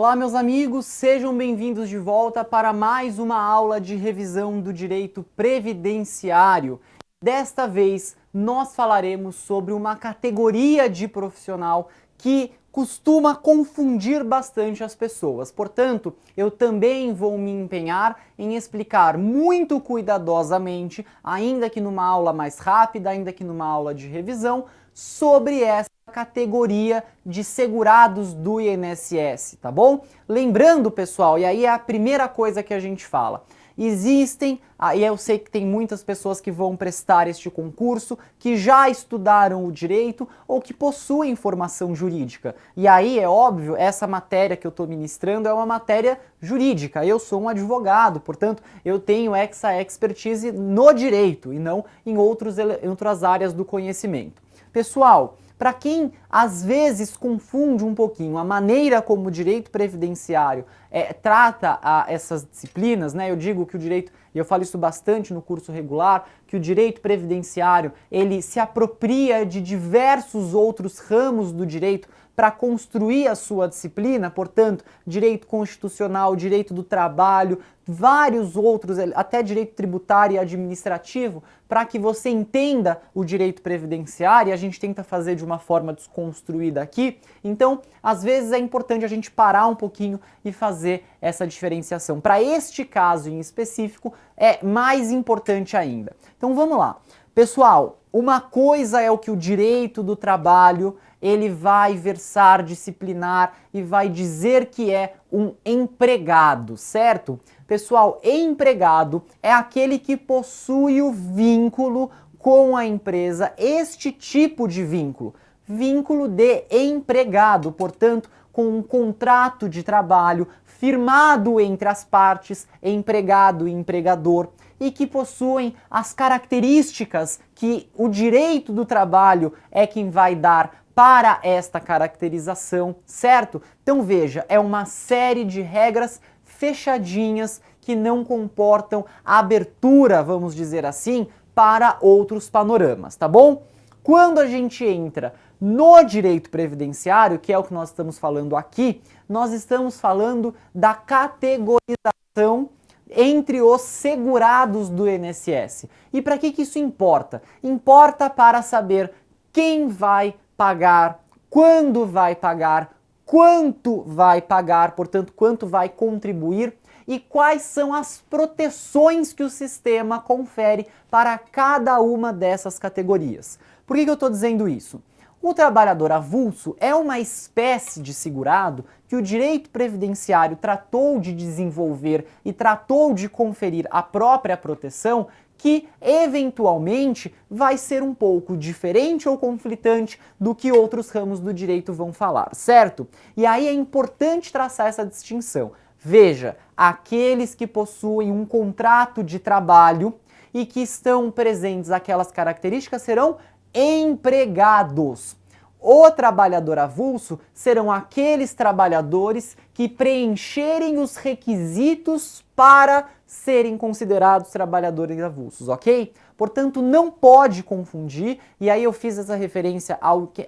Olá, meus amigos, sejam bem-vindos de volta para mais uma aula de revisão do direito previdenciário. Desta vez, nós falaremos sobre uma categoria de profissional que costuma confundir bastante as pessoas. Portanto, eu também vou me empenhar em explicar muito cuidadosamente, ainda que numa aula mais rápida, ainda que numa aula de revisão, sobre essa categoria de segurados do INSS, tá bom? Lembrando, pessoal, e aí é a primeira coisa que a gente fala, existem, e eu sei que tem muitas pessoas que vão prestar este concurso, que já estudaram o direito ou que possuem formação jurídica. E aí, é óbvio, essa matéria que eu estou ministrando é uma matéria jurídica. Eu sou um advogado, portanto, eu tenho essa expertise no direito e não em outras áreas do conhecimento. Pessoal, para quem às vezes confunde um pouquinho a maneira como o direito previdenciário trata essas disciplinas, né? Eu digo que o direito, e eu falo isso bastante no curso regular, que o direito previdenciário ele se apropria de diversos outros ramos do direito para construir a sua disciplina, portanto, direito constitucional, direito do trabalho, vários outros, até direito tributário e administrativo, para que você entenda o direito previdenciário, e a gente tenta fazer de uma forma desconstruída aqui. Então, às vezes é importante a gente parar um pouquinho e fazer essa diferenciação. Para este caso em específico, é mais importante ainda. Então, vamos lá. Pessoal, uma coisa é o que o direito do trabalho ele vai versar, disciplinar e vai dizer que é um empregado, certo? Pessoal, empregado é aquele que possui o vínculo com a empresa, este tipo de vínculo, vínculo de empregado, portanto, com um contrato de trabalho firmado entre as partes, empregado e empregador, e que possuem as características que o direito do trabalho é quem vai dar para esta caracterização, certo? Então veja, é uma série de regras fechadinhas que não comportam abertura, vamos dizer assim, para outros panoramas, tá bom? Quando a gente entra no direito previdenciário, que é o que nós estamos falando aqui, nós estamos falando da categorização entre os segurados do INSS. E para que isso importa? Importa para saber quem vai pagar, quando vai pagar, quanto vai pagar, portanto, quanto vai contribuir e quais são as proteções que o sistema confere para cada uma dessas categorias. Por que eu estou dizendo isso? O trabalhador avulso é uma espécie de segurado que o direito previdenciário tratou de desenvolver e tratou de conferir a própria proteção, que eventualmente vai ser um pouco diferente ou conflitante do que outros ramos do direito vão falar, certo? E aí é importante traçar essa distinção. Veja, aqueles que possuem um contrato de trabalho e que estão presentes aquelas características serão empregados. O trabalhador avulso serão aqueles trabalhadores que preencherem os requisitos para serem considerados trabalhadores avulsos, ok? Portanto, não pode confundir, e aí eu fiz essa referência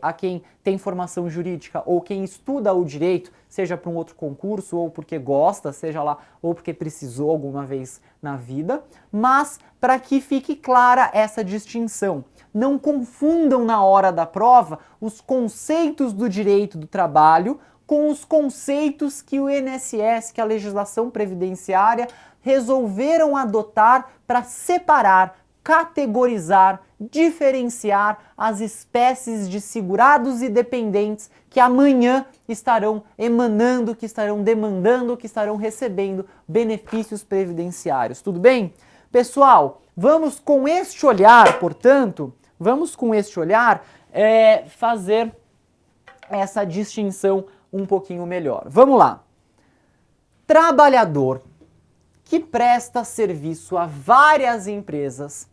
a quem tem formação jurídica ou quem estuda o direito, seja para um outro concurso ou porque gosta, seja lá, ou porque precisou alguma vez na vida, mas para que fique clara essa distinção. Não confundam na hora da prova os conceitos do direito do trabalho com os conceitos que o INSS, que a legislação previdenciária, resolveram adotar para separar, categorizar, diferenciar as espécies de segurados e dependentes que amanhã estarão emanando, que estarão demandando, que estarão recebendo benefícios previdenciários. Tudo bem? Pessoal, vamos com este olhar, portanto, fazer essa distinção um pouquinho melhor. Vamos lá. Trabalhador que presta serviço a várias empresas,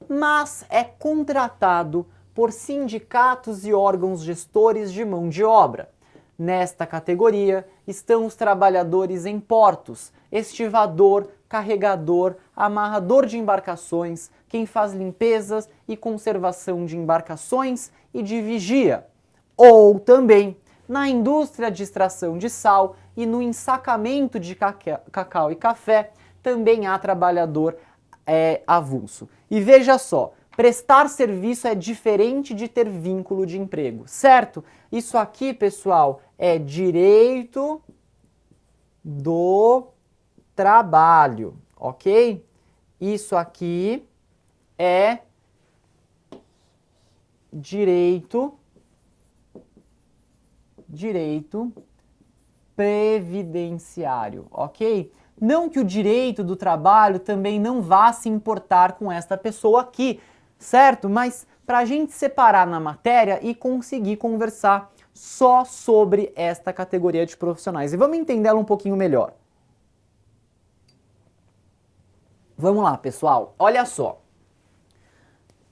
mas é contratado por sindicatos e órgãos gestores de mão de obra. Nesta categoria estão os trabalhadores em portos, estivador, carregador, amarrador de embarcações, quem faz limpezas e conservação de embarcações e de vigia. Ou também na indústria de extração de sal e no ensacamento de cacau e café também há trabalhador avulso. E veja só, prestar serviço é diferente de ter vínculo de emprego, certo? Isso aqui, pessoal, é direito do trabalho, ok? Isso aqui é direito previdenciário, ok? Não que o direito do trabalho também não vá se importar com esta pessoa aqui, certo? Mas para a gente separar na matéria e conseguir conversar só sobre esta categoria de profissionais. E vamos entender ela um pouquinho melhor. Vamos lá, pessoal. Olha só.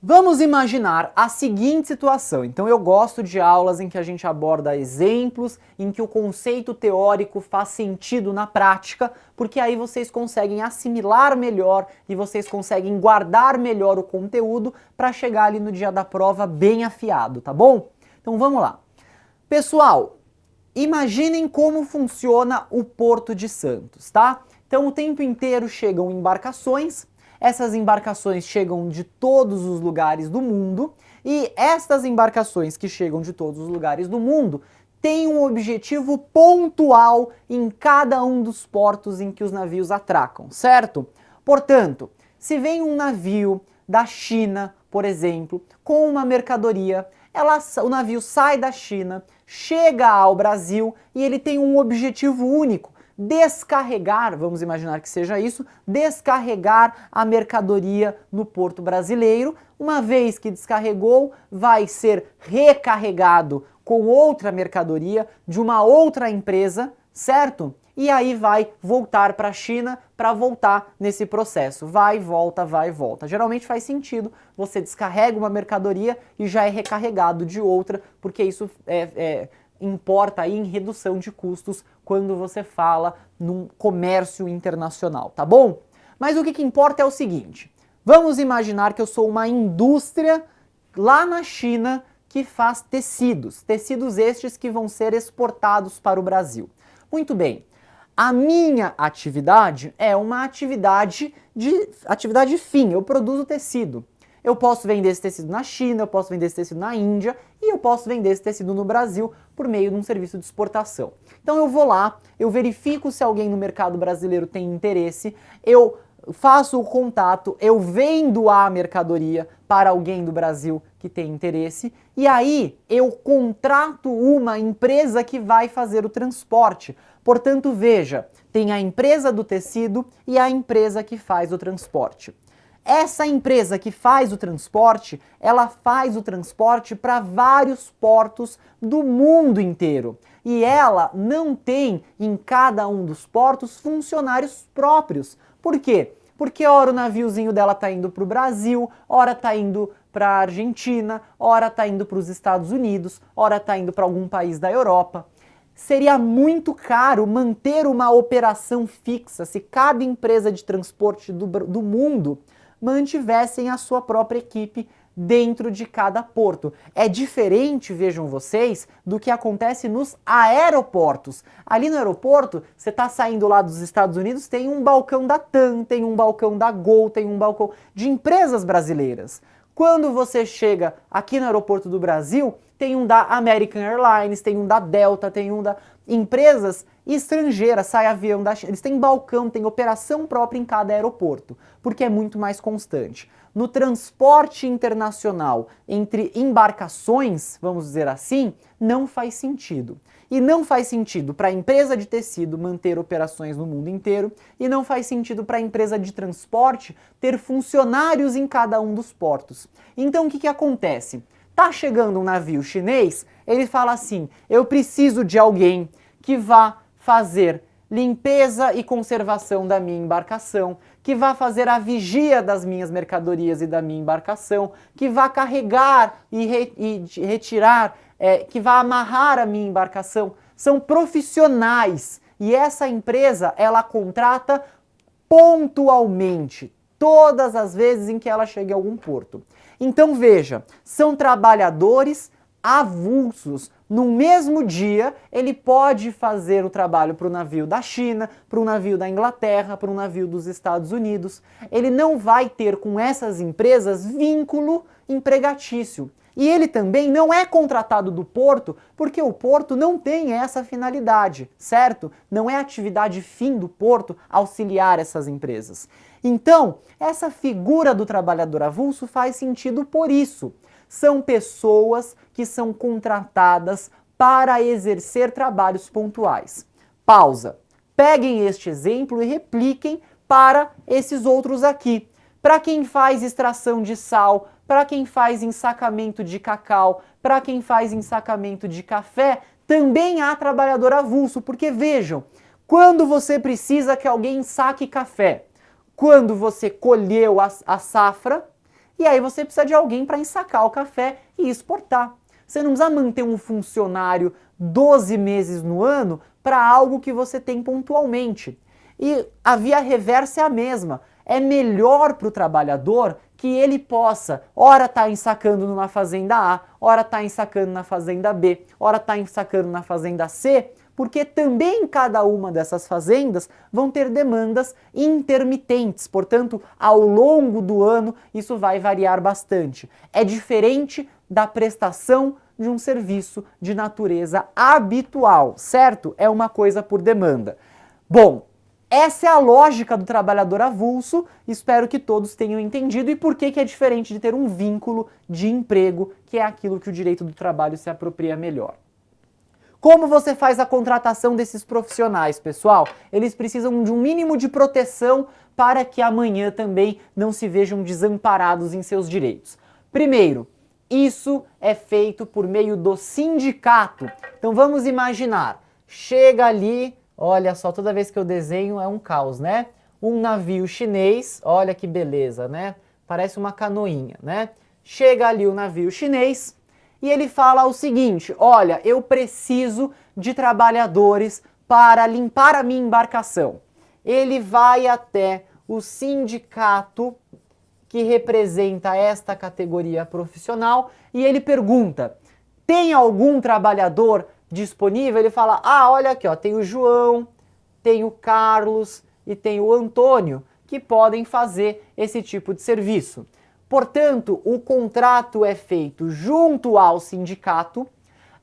Vamos imaginar a seguinte situação. Então eu gosto de aulas em que a gente aborda exemplos, em que o conceito teórico faz sentido na prática, porque aí vocês conseguem assimilar melhor e vocês conseguem guardar melhor o conteúdo para chegar ali no dia da prova bem afiado, tá bom? Então vamos lá. Pessoal, imaginem como funciona o Porto de Santos, tá? Então o tempo inteiro chegam embarcações. Essas embarcações chegam de todos os lugares do mundo e estas embarcações que chegam de todos os lugares do mundo têm um objetivo pontual em cada um dos portos em que os navios atracam, certo? Portanto, se vem um navio da China, por exemplo, com uma mercadoria, o navio sai da China, chega ao Brasil e ele tem um objetivo único: descarregar, vamos imaginar que seja isso, descarregar a mercadoria no porto brasileiro. Uma vez que descarregou, vai ser recarregado com outra mercadoria de uma outra empresa, certo? E aí vai voltar para a China para voltar nesse processo. Vai, volta, vai, volta. Geralmente faz sentido, você descarrega uma mercadoria e já é recarregado de outra, porque isso importa aí em redução de custos quando você fala num comércio internacional, tá bom? Mas o que importa é o seguinte: vamos imaginar que eu sou uma indústria lá na China que faz tecidos estes que vão ser exportados para o Brasil. Muito bem, a minha atividade é uma atividade fim, eu produzo tecido. Eu posso vender esse tecido na China, eu posso vender esse tecido na Índia e eu posso vender esse tecido no Brasil por meio de um serviço de exportação. Então eu vou lá, eu verifico se alguém no mercado brasileiro tem interesse, eu faço o contato, eu vendo a mercadoria para alguém do Brasil que tem interesse e aí eu contrato uma empresa que vai fazer o transporte. Portanto, veja, tem a empresa do tecido e a empresa que faz o transporte. Essa empresa que faz o transporte, ela faz o transporte para vários portos do mundo inteiro. E ela não tem em cada um dos portos funcionários próprios. Por quê? Porque ora o naviozinho dela está indo para o Brasil, ora está indo para a Argentina, ora está indo para os Estados Unidos, ora está indo para algum país da Europa. Seria muito caro manter uma operação fixa se cada empresa de transporte do mundo mantivessem a sua própria equipe dentro de cada porto. É diferente, vejam vocês, do que acontece nos aeroportos. Ali no aeroporto, você está saindo lá dos Estados Unidos, tem um balcão da TAM, tem um balcão da Gol, tem um balcão de empresas brasileiras. Quando você chega aqui no aeroporto do Brasil, tem um da American Airlines, tem um da Delta, tem um da empresas estrangeiras, sai avião da China. Eles têm balcão, tem operação própria em cada aeroporto, porque é muito mais constante. No transporte internacional entre embarcações, vamos dizer assim, não faz sentido. E não faz sentido para a empresa de tecido manter operações no mundo inteiro e não faz sentido para a empresa de transporte ter funcionários em cada um dos portos. Então o que acontece? Tá chegando um navio chinês, ele fala assim: eu preciso de alguém que vá fazer limpeza e conservação da minha embarcação, que vá fazer a vigia das minhas mercadorias e da minha embarcação, que vá carregar e retirar, que vá amarrar a minha embarcação. São profissionais e essa empresa, ela contrata pontualmente, todas as vezes em que ela chega em algum porto. Então veja, são trabalhadores avulsos, No mesmo dia, ele pode fazer o trabalho para o navio da China, para o navio da Inglaterra, para o navio dos Estados Unidos. Ele não vai ter com essas empresas vínculo empregatício. E ele também não é contratado do porto, porque o porto não tem essa finalidade, certo? Não é atividade fim do porto auxiliar essas empresas. Então, essa figura do trabalhador avulso faz sentido por isso. São pessoas que são contratadas para exercer trabalhos pontuais. Pausa. Peguem este exemplo e repliquem para esses outros aqui. Para quem faz extração de sal, para quem faz ensacamento de cacau, para quem faz ensacamento de café, também há trabalhador avulso, porque vejam, quando você precisa que alguém ensaque café, quando você colheu a safra, e aí você precisa de alguém para ensacar o café e exportar. Você não precisa manter um funcionário 12 meses no ano para algo que você tem pontualmente. E a via reversa é a mesma. É melhor para o trabalhador que ele possa, ora tá ensacando numa fazenda A, ora tá ensacando na fazenda B, ora tá ensacando na fazenda C, porque também cada uma dessas fazendas vão ter demandas intermitentes, portanto, ao longo do ano isso vai variar bastante. É diferente da prestação de um serviço de natureza habitual, certo? É uma coisa por demanda. Bom, essa é a lógica do trabalhador avulso, espero que todos tenham entendido e por que é diferente de ter um vínculo de emprego, que é aquilo que o direito do trabalho se apropria melhor. Como você faz a contratação desses profissionais, pessoal? Eles precisam de um mínimo de proteção para que amanhã também não se vejam desamparados em seus direitos. Primeiro, isso é feito por meio do sindicato. Então vamos imaginar, chega ali, olha só, toda vez que eu desenho é um caos, né? Um navio chinês, olha que beleza, né? Parece uma canoinha, né? Chega ali o navio chinês, e ele fala o seguinte, olha, eu preciso de trabalhadores para limpar a minha embarcação. Ele vai até o sindicato que representa esta categoria profissional e ele pergunta, tem algum trabalhador disponível? Ele fala, olha aqui, ó, tem o João, tem o Carlos e tem o Antônio que podem fazer esse tipo de serviço. Portanto, o contrato é feito junto ao sindicato,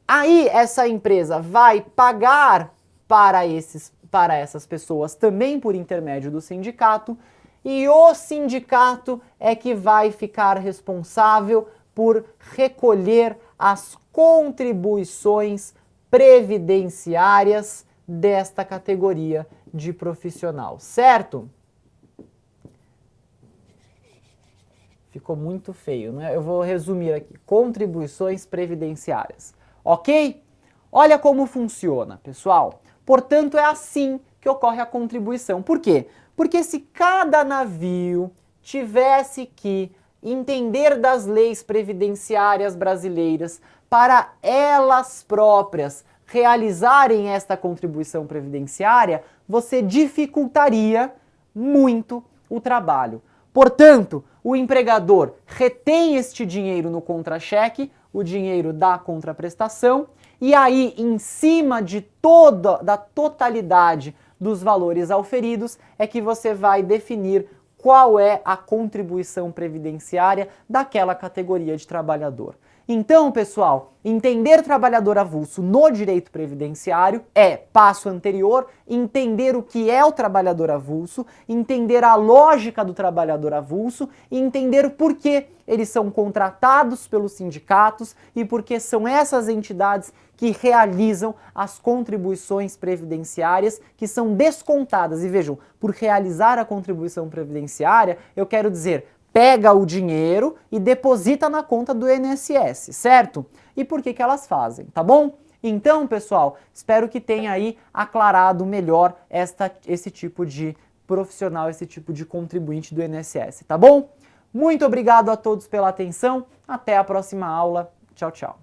aí essa empresa vai pagar para essas pessoas também por intermédio do sindicato, e o sindicato é que vai ficar responsável por recolher as contribuições previdenciárias desta categoria de profissional, certo? Ficou muito feio, né? Eu vou resumir aqui. Contribuições previdenciárias. Ok? Olha como funciona, pessoal. Portanto, é assim que ocorre a contribuição. Por quê? Porque se cada navio tivesse que entender das leis previdenciárias brasileiras para elas próprias realizarem esta contribuição previdenciária, você dificultaria muito o trabalho. Portanto, o empregador retém este dinheiro no contra-cheque, o dinheiro da contraprestação, e aí, em cima de da totalidade dos valores auferidos, é que você vai definir qual é a contribuição previdenciária daquela categoria de trabalhador. Então, pessoal, entender trabalhador avulso no direito previdenciário é, passo anterior, entender o que é o trabalhador avulso, entender a lógica do trabalhador avulso e entender por que eles são contratados pelos sindicatos e por que são essas entidades que realizam as contribuições previdenciárias que são descontadas. E vejam, por realizar a contribuição previdenciária, eu quero dizer, pega o dinheiro e deposita na conta do INSS, certo? E por que elas fazem, tá bom? Então, pessoal, espero que tenha aí aclarado melhor esse tipo de profissional, esse tipo de contribuinte do INSS, tá bom? Muito obrigado a todos pela atenção, até a próxima aula, tchau, tchau.